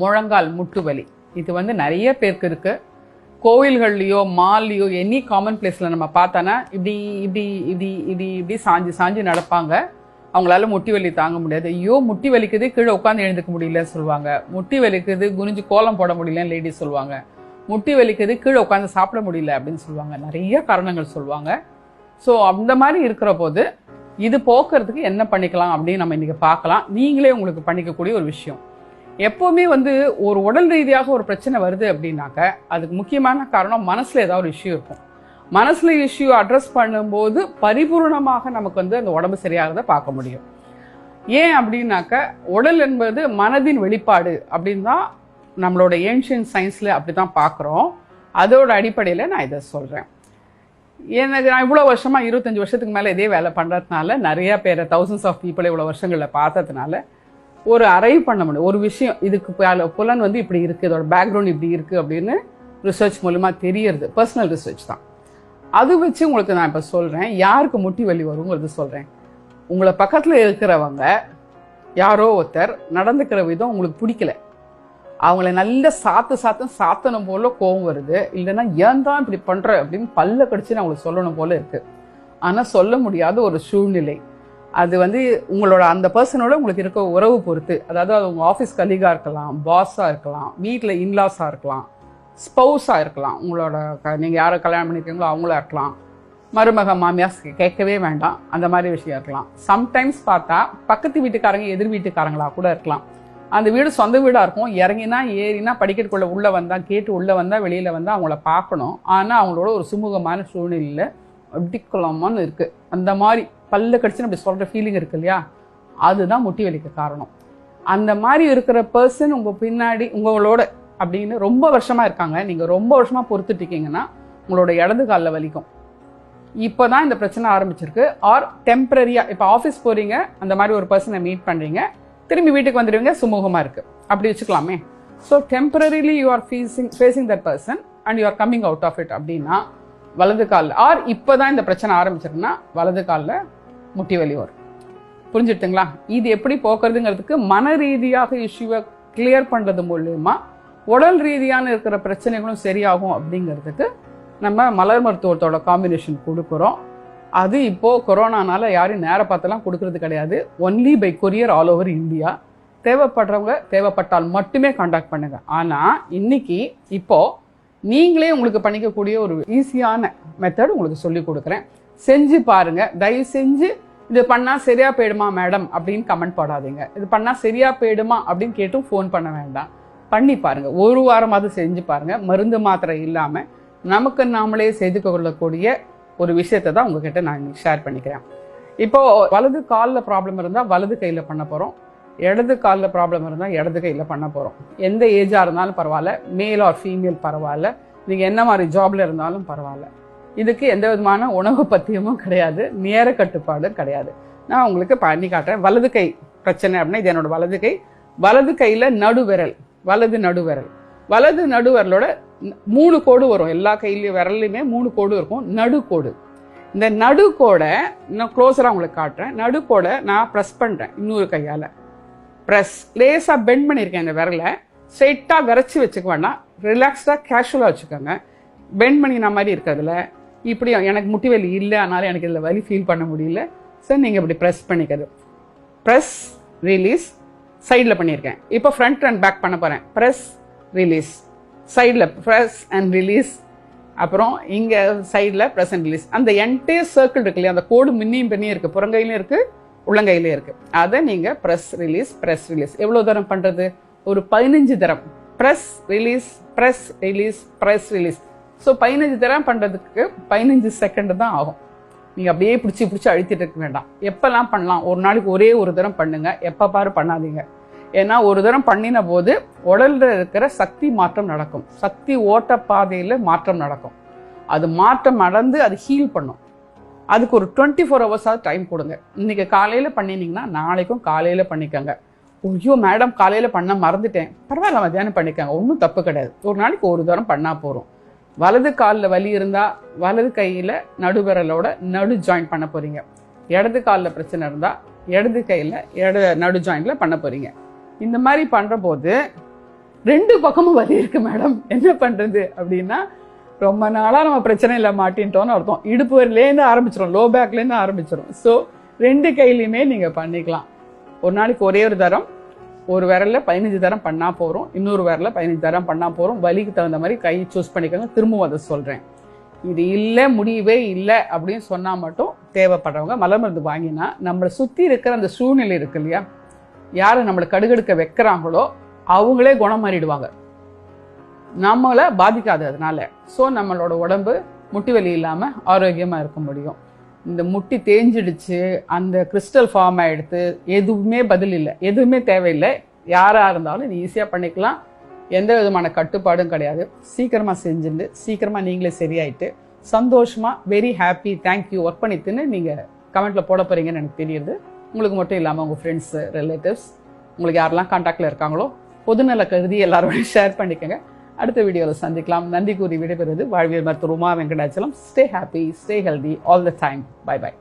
முழங்கால் முட்டு வலி இது வந்து நிறைய பேருக்கு இருக்கு. கோவில்கள்லையோ மால்லையோ எனி காமன் பிளேஸில் நம்ம பார்த்தோன்னா இப்படி இப்படி இப்படி இப்படி இப்படி சாஞ்சு சாஞ்சு நடப்பாங்க. அவங்களால முட்டி வலி தாங்க முடியாது. ஐயோ முட்டி வலிக்குது, கீழே உட்காந்து எழுந்துக்க முடியலன்னு சொல்லுவாங்க. முட்டி வலிக்குது, குனிஞ்சு கோலம் போட முடியலன்னு லேடிஸ் சொல்லுவாங்க. முட்டி வலிக்குது, கீழே உட்காந்து சாப்பிட முடியல அப்படின்னு சொல்லுவாங்க. நிறைய காரணங்கள் சொல்லுவாங்க. ஸோ அந்த மாதிரி இருக்கிற போது இது போக்குறதுக்கு என்ன பண்ணிக்கலாம் அப்படின்னு நம்ம இன்றைக்கி பார்க்கலாம். நீங்களே உங்களுக்கு பண்ணிக்கக்கூடிய ஒரு விஷயம். எப்போவுமே வந்து ஒரு உடல் ரீதியாக ஒரு பிரச்சனை வருது அப்படின்னாக்க அதுக்கு முக்கியமான காரணம் மனசில் ஏதாவது ஒரு இஷ்யூ இருக்கும். மனசில் இஷ்யூ அட்ரஸ் பண்ணும்போது பரிபூர்ணமாக நமக்கு வந்து அந்த உடம்பு சரியாகிறத பார்க்க முடியும். ஏன் அப்படின்னாக்க உடல் என்பது மனதின் வெளிப்பாடு அப்படின்னு தான் நம்மளோட ஏன்ஷியன்ட் சயின்ஸில் அப்படி தான் பார்க்குறோம். அதோட அடிப்படையில் நான் இதை சொல்கிறேன். எனக்கு நான் இவ்வளோ வருஷமாக 25 வருஷத்துக்கு மேலே இதே வேலை பண்ணுறதுனால நிறையா பேரை தௌசண்ட்ஸ் ஆஃப் பீப்புளை இவ்வளோ வருஷங்களில் பார்த்ததுனால ஒரு அரைவ் பண்ண முடியும். ஒரு விஷயம் இதுக்கு புலன் வந்து இப்படி இருக்குது, இதோட பேக்ரவுண்ட் இப்படி இருக்குது அப்படின்னு ரிசர்ச் மூலமாக தெரியறது. பர்சனல் ரிசர்ச் தான். அது வச்சு உங்களுக்கு நான் இப்போ சொல்கிறேன் யாருக்கு முட்டி வலி வருங்கிறது சொல்கிறேன். உங்களை பக்கத்தில் இருக்கிறவங்க யாரோ ஒருத்தர் நடந்துக்கிற விதம் உங்களுக்கு பிடிக்கல, அவங்கள நல்ல சாத்தணும் போல கோவம் வருது, இல்லைன்னா ஏன் தான் இப்படி பண்ணுற அப்படின்னு பல்ல கடிச்சு நான் உங்களுக்கு சொல்லணும் போல இருக்குது. ஆனால் சொல்ல முடியாத ஒரு சூழ்நிலை. அது வந்து உங்களோட அந்த பர்சனோட உங்களுக்கு இருக்க உறவு பொறுத்து, அதாவது அது உங்கள் ஆஃபீஸ் கலீகாக இருக்கலாம், பாஸாக இருக்கலாம், வீட்டில் இன்லாஸாக இருக்கலாம், ஸ்பௌஸாக இருக்கலாம், உங்களோட நீங்கள் யாரை கல்யாணம் பண்ணிக்கிறீங்களோ அவங்களா இருக்கலாம், மருமக மாமியார் கேட்கவே வேண்டாம், அந்த மாதிரி விஷயம் இருக்கலாம். சம்டைம்ஸ் பார்த்தா பக்கத்து வீட்டுக்காரங்க எதிர் வீட்டுக்காரங்களா கூட இருக்கலாம். அந்த வீடு சொந்த வீடாக இருக்கும். இறங்கினா ஏறினா படிக்கட்டுக்குள்ளே உள்ளே வந்தால் கேட்டு உள்ளே வந்தால் வெளியில் வந்தால் அவங்கள பார்க்கணும். ஆனால் அவங்களோட ஒரு சுமூகமான சூழ்நிலையில் அப்படிக்கலாமான்னு இருக்குது. அந்த மாதிரி பல்ல கடிச்சுன்னு அப்படி சொல்கிற ஃபீலிங் இருக்குது இல்லையா, அதுதான் முட்டி வலிக்கு காரணம். அந்த மாதிரி இருக்கிற பர்சன் உங்கள் பின்னாடி உங்களோட அப்படின்னு ரொம்ப வருஷமாக இருக்காங்க, நீங்கள் ரொம்ப வருஷமாக பொறுத்துட்டிருக்கீங்கன்னா உங்களோட இடது காலில் வலிக்கும். இப்போ தான் இந்த பிரச்சனை ஆரம்பிச்சிருக்கு. ஆர் டெம்பரரியாக இப்போ ஆஃபீஸ் போகிறீங்க, அந்த மாதிரி ஒரு பர்சனை மீட் பண்ணுறீங்க, திரும்பி வீட்டுக்கு வந்துடுவீங்க, சுமூகமாக இருக்குது, அப்படி வச்சுக்கலாமே. So temporarily you are facing that person and you are coming out of it அப்படின்னா வலது காலில், ஆர் இப்போ தான் இந்த பிரச்சனை ஆரம்பிச்சிருக்குன்னா வலது காலில் முட்டி வலி வரும். புரிஞ்சுட்டுங்களா? இது எப்படி போக்குறதுங்கிறதுக்கு மன ரீதியாக இஷ்யூவை கிளியர் பண்ணுறது மூலமா உடல் ரீதியான இருக்கிற பிரச்சனைகளும் சரியாகும். அப்படிங்கிறதுக்கு நம்ம மலர் மருத்துவத்தோட காம்பினேஷன் கொடுக்குறோம். அது இப்போது கொரோனானால யாரும் நேரம் பார்த்தெல்லாம் கொடுக்கறது கிடையாது. Only by courier all over India. தேவைப்படுறவங்க தேவைப்பட்டால் மட்டுமே காண்டாக்ட் பண்ணுங்கள். ஆனால் இன்னைக்கு இப்போது நீங்களே உங்களுக்கு பண்ணிக்கக்கூடிய ஒரு ஈஸியான மெத்தட் உங்களுக்கு சொல்லி கொடுக்குறேன். செஞ்சு பாருங்கள். தயவு செஞ்சு இது பண்ணால் சரியாக போயிடுமா மேடம் அப்படின்னு கமெண்ட் போடாதீங்க. இது பண்ணால் சரியாக போயிடுமா அப்படின்னு கேட்டும் ஃபோன் பண்ண வேண்டாம். பண்ணி பாருங்கள். ஒரு வாரமாவது செஞ்சு பாருங்கள். மருந்து மாத்திரை இல்லாமல் நமக்கு நாமளே செய்து கொள்ளக்கூடிய ஒரு விஷயத்தை தான் உங்ககிட்ட நான் ஷேர் பண்ணிக்கிறேன். இப்போது வலது காலில் ப்ராப்ளம் இருந்தால் வலது கையில் பண்ண போகிறோம். இடது காலில் ப்ராப்ளம் இருந்தால் இடது கையில் பண்ண போகிறோம். எந்த ஏஜாக இருந்தாலும் பரவாயில்ல, மேல் ஆர் ஃபீமேல் பரவாயில்ல, நீங்கள் என்ன மாதிரி ஜாபில் இருந்தாலும் பரவாயில்ல. இதுக்கு எந்த விதமான உணவு பத்தியமும் கிடையாது, நேர கட்டுப்பாடும் கிடையாது. நான் உங்களுக்கு பண்ணி காட்டுறேன். வலது கை பிரச்சனை அப்படின்னா இது என்னோட வலது கை. வலது கையில் நடுவிரல், வலது நடுவிரல், வலது நடுவிரலோட 3 கோடு வரும். எல்லா கையிலையும் விரல்லையுமே 3 கோடு இருக்கும். நடுக்கோடு. இந்த நடுக்கோடை நான் க்ளோஸராக உங்களுக்கு காட்டுறேன். நடுக்கோடை நான் ப்ரெஸ் பண்ணுறேன் இன்னொரு கையால். ப்ரெஸ் லேஸாக பெண்ட் பண்ணியிருக்கேன். இந்த விரலை ஸ்ட்ரெயிட்டாக விரைச்சி வச்சுக்க வேண்டாம், ரிலாக்ஸ்டாக கேஷுவலாக வச்சுக்கோங்க. பெண்ட் பண்ணின மாதிரி இருக்கிறதுல இப்படி எனக்கு முட்டி வலி இல்லை, அதனால் எனக்கு இதில் வலி ஃபீல் பண்ண முடியல சார், நீங்கள் இப்படி ப்ரெஸ் பண்ணிக்கிறது. ப்ரெஸ் ரிலீஸ் சைடில் பண்ணியிருக்கேன். இப்போ ஃப்ரண்ட் அண்ட் பேக் பண்ண போகிறேன். ப்ரெஸ் ரிலீஸ் சைடில், ப்ரெஸ் அண்ட் ரிலீஸ், அப்புறம் இங்கே சைடில் ப்ரெஸ் அண்ட் ரிலீஸ். அந்த என்டையர் சர்க்கிள் இருக்கு இல்லையா, அந்த கோடு மின்னியும் பின்னியும் இருக்குது, புறங்கையிலையும் இருக்குது, உள்ளங்கையிலே இருக்குது. அதை நீங்கள் ப்ரெஸ் ரிலீஸ் ப்ரெஸ் ரிலீஸ் எவ்வளோ தரம் பண்ணுறது? ஒரு 15 தரம். Press release press release press release. So 15 தரம் பண்ணுறதுக்கு 15 செகண்ட் தான் ஆகும். நீங்கள் அப்படியே பிடிச்சி அழுத்திட்டு இருக்க வேண்டாம். எப்போல்லாம் பண்ணலாம்? ஒரு நாளைக்கு ஒரே ஒரு தரம் பண்ணுங்கள், எப்போ பாரு பண்ணாதீங்க. ஏன்னா ஒரு தரம் பண்ணின போது உடலில் இருக்கிற சக்தி மாற்றம் நடக்கும், சக்தி ஓட்ட பாதையில் மாற்றம் நடக்கும். அது மாற்றம் நடந்து அது ஹீல் பண்ணும். அதுக்கு ஒரு 24 ஹவர்ஸாவது டைம் கொடுங்க. இன்றைக்கி காலையில் பண்ணினீங்கன்னா நாளைக்கும் காலையில் பண்ணிக்கோங்க. ஐயோ மேடம் காலையில் பண்ண மறந்துட்டேன், பரவாயில்ல மத்தியானம் பண்ணிக்கோங்க, ஒன்றும் தப்பு கிடையாது. ஒரு நாளைக்கு ஒரு தரம் பண்ணால் போகிறோம். வலது காலில் வலி இருந்தால் வலது கையில் நடுவிரலோட நடு ஜாயிண்ட் பண்ண போகிறீங்க. இடது காலில் பிரச்சனை இருந்தால் இடது கையில் நடு ஜாயிண்டில் பண்ண போகிறீங்க. இந்த மாதிரி பண்ணுற போது 2 பக்கமும் வலி இருக்கு மேடம், என்ன பண்றது அப்படின்னா, ரொம்ப நாளா நம்ம பிரச்சனையில மாட்டின்ட்டோம்னு அர்த்தம். இடுப்பு வரையிலேருந்து ஆரம்பிச்சிடும், லோ பேக்லேருந்து ஆரம்பிச்சிடும். ஸோ 2 கையிலையுமே நீங்க பண்ணிக்கலாம். ஒரு நாளைக்கு ஒரே ஒரு தரம், ஒரு விரல்ல 15 தரம் பண்ணா போறோம், இன்னொரு விரல்ல 15 தரம் பண்ணா போறோம். வலிக்கு தகுந்த மாதிரி கை சூஸ் பண்ணிக்கோங்க. திரும்பவும் அதை சொல்றேன், இது இல்லை முடியவே இல்லை அப்படின்னு சொன்னா மட்டும் தேவைப்படுறவங்க மலர் மருந்து வாங்கினா, நம்மளை சுத்தி இருக்கிற அந்த சூழ்நிலை இருக்கு இல்லையா, யாரை நம்மளை கடுகடுக்க வைக்கிறாங்களோ அவங்களே குணம் மாறிடுவாங்க, நம்மளை பாதிக்காது அதனால. ஸோ நம்மளோட உடம்பு முட்டி வலி இல்லாமல் ஆரோக்கியமாக இருக்க முடியும். இந்த முட்டி தேஞ்சிடுச்சு, அந்த கிறிஸ்டல் ஃபார்ம் ஆகிடுத்து, எதுவுமே பதில் இல்லை, எதுவுமே தேவையில்லை. யாராக இருந்தாலும் இது ஈஸியாக பண்ணிக்கலாம், எந்த விதமான கட்டுப்பாடும் கிடையாது. சீக்கிரமாக செஞ்சுட்டு சீக்கிரமாக நீங்களே சரியாயிட்டு சந்தோஷமாக வெரி ஹாப்பி தேங்க்யூ ஒர்க் பண்ணிட்டுன்னு நீங்கள் கமெண்ட்டில் போட போகிறீங்கன்னு எனக்கு தெரியுது. உங்களுக்கு மட்டும் இல்லாமல் உங்கள் ஃப்ரெண்ட்ஸு, ரிலேட்டிவ்ஸ், உங்களுக்கு யாரெல்லாம் கான்டாக்டில் இருக்காங்களோ பொதுநல கருதி எல்லாரோடையும் ஷேர் பண்ணிக்கோங்க. அடுத்த வீடியோவில் சந்திக்கலாம். நன்றி கூறி விடைபெறுவது வாழ்வியல் மருத்துவர் Uma Venkatachalam. Stay happy, stay healthy all the time. Bye by.